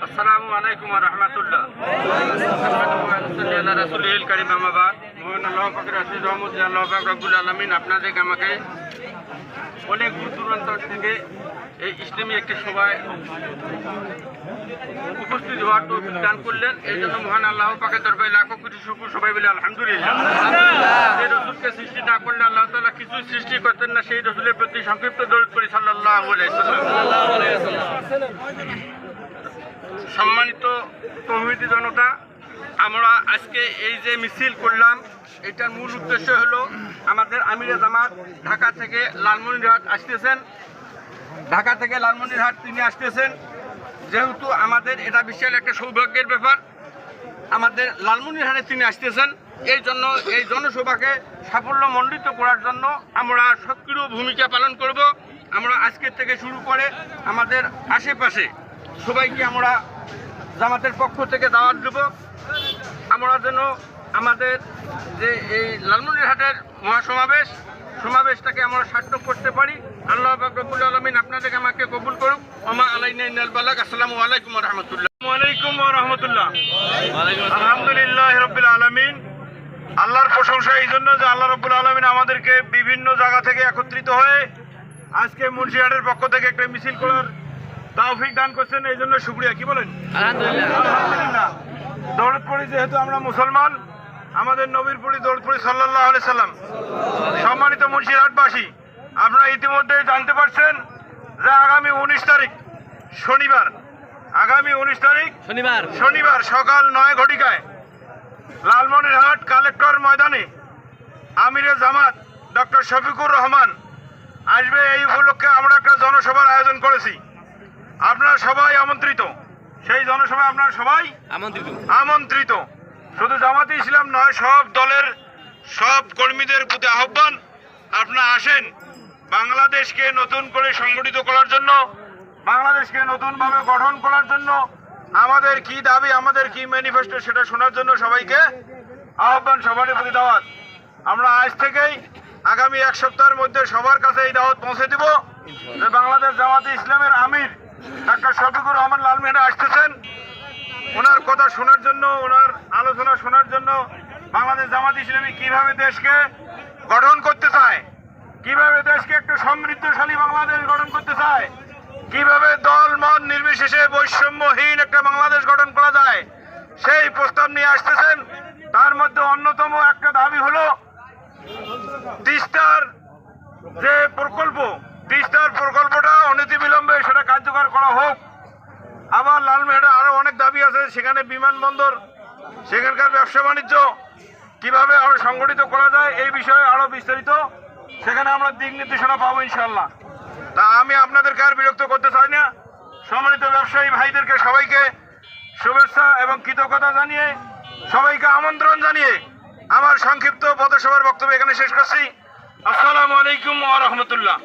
আসসালামু আলাইকুম ওয়া রাহমাতুল্লাহ। রাসূলুল কারীম আমাবাদ। মহান আল্লাহ পাকের আশীষ রহমত যে আল্লাহ পাক রব্বুল আলামিন আপনাদেরকে আমাকে অনেক দূর দূরান্ত থেকে এই ইসলামী একটি সভায় উপস্থিত হওয়ার তৌফিক দান করলেন। এই জন্য মহান আল্লাহ পাকের দরবারে লাখো কোটি শুকর, সবাই বলে আলহামদুলিল্লাহ। যে রসুলকে সৃষ্টি না করলে আল্লাহ তাআলা কিছু সৃষ্টি করতেন না, সেই রসুলের প্রতি সংক্ষিপ্ত দরুদ পড়ি সাল্লাল্লাহু আলাইহি ওয়াসাল্লাম। সম্মানিত তৌহিদি জনতা, আমরা আজকে এই যে মিছিল করলাম, এটার মূল উদ্দেশ্য হলো আমাদের আমিরে জামাত ঢাকা থেকে লালমনিরহাট আসতেছেন। ঢাকা থেকে লালমনিরহাট তিনি আসতেছেন, যেহেতু আমাদের এটা বিশাল একটা সৌভাগ্যের ব্যাপার। আমাদের লালমনিরহাটে তিনি আসতেছেন, এই জন্য এই জনসভাকে সাফল্যমণ্ডিত করার জন্য আমরা সক্রিয় ভূমিকা পালন করব। আমরা আজকের থেকে শুরু করে আমাদের আশেপাশে সবাইকে আমরা জামাতের পক্ষ থেকে দাওয়াত দেব। আমরা যেন আমাদের যে এই লালমনিরহাটের সমাবেশটাকে আমরা সার্থক করতে পারি। আল্লাহ পাক রব্বুল আলামিন আপনাদেরকে আমাকে কবুল করুক। ওমা আলাইনা ইল্লাল বালাগ। আসসালামু আলাইকুম ওয়া রাহমাতুল্লাহ। আসসালামু আলাইকুম ওয়া রাহমাতুল্লাহ। আলহামদুলিল্লাহ রাব্বিল আলামিন। আল্লাহর প্রশংসা এই জন্য যে আল্লাহ রাব্বুল আলামিন আমাদেরকে বিভিন্ন জায়গা থেকে একত্রিত হয়ে আজকে মুন্সিরহাটের পক্ষ থেকে একটা মিছিল করার তৌফিক দান করছেন, এই জন্য শুকরিয়া। কি বলেন? আলহামদুলিল্লাহ। দরুদ পড়ি, যেহেতু আমরা মুসলমান, আমাদের নবীর প্রতি দরুদ পড়ি সাল্লাল্লাহু আলাইহি সাল্লাম। সম্মানিত মুন্সিরহাটবাসী, আপনারা ইতিমধ্যে জানতে পারছেন যে আগামী 19 তারিখ শনিবার সকাল 9 ঘটিকায় লালমনিরহাট কালেক্টর ময়দানে আমিরে জামাত ডক্টর শফিকুর রহমান আসবে। এই উপলক্ষে আমরা একটা জনসভার আয়োজন করেছি। আপনারা সবাই আমন্ত্রিত। সেই জনসভায় আপনারা সবাই আমন্ত্রিত। শুধু জামাতে ইসলাম নয়, সব দলের সব কর্মীদের প্রতি আহ্বান, আপনারা আসেন। বাংলাদেশকে নতুন করে সংগঠিত করার জন্য, বাংলাদেশকে নতুনভাবে গঠন করার জন্য আমাদের কি দাবি, আমাদের কি ম্যানিফেস্টো, সেটা শোনার জন্য সবাইকে আহ্বান, সবার প্রতি দাওয়াত। আমরা আজ থেকেই আগামী এক সপ্তাহের মধ্যে সবার কাছে এই দাওয়াত পৌঁছে দিব যে বাংলাদেশ জামাতে ইসলামের আমির ডক্টর শফিকুর রহমান লালমনিরহাটে আসতেছেন। ওনার কথা শোনার জন্য, ওনার আলোচনা শোনার জন্য, বাংলাদেশ জামাত ইসলামী কিভাবে দেশকে গঠন করতে চায়, কিভাবে দেশকে একটা সমৃদ্ধশালী বাংলাদেশ গঠন করতে চায়, কিভাবে দল মত নির্বিশেষে বৈষম্যহীন একটা বাংলাদেশ গঠন করা যায়, সেই প্রস্তাব নিয়ে আসতেছেন। তার মধ্যে অন্যতম একটা দাবি হলো তিস্তার যে প্রকল্পটা অনতিবিলম্বে সেটা কার্যকর করা হোক। আবার লালমনিরহাটে আরো অনেক দাবি আছে, সেখানে বিমানবন্দর, সেখানকার ব্যবসা বাণিজ্য কিভাবে আরো সংগঠিত করা যায়, এই বিষয়ে আরো বিস্তারিত সেখানে আমরা দিক নির্দেশনা পাবো ইনশাআল্লাহ। তা আমি আপনাদেরকে আর বিরক্ত করতে চাই না। সম্মানিত ব্যবসায়ী ভাইদেরকে সবাইকে শুভেচ্ছা এবং কৃতজ্ঞতা জানিয়ে, সবাইকে আমন্ত্রণ জানিয়ে আমার সংক্ষিপ্ত পথসভার বক্তব্য এখানে শেষ করছি। আসসালামু আলাইকুম ওয়া রাহমাতুল্লাহ।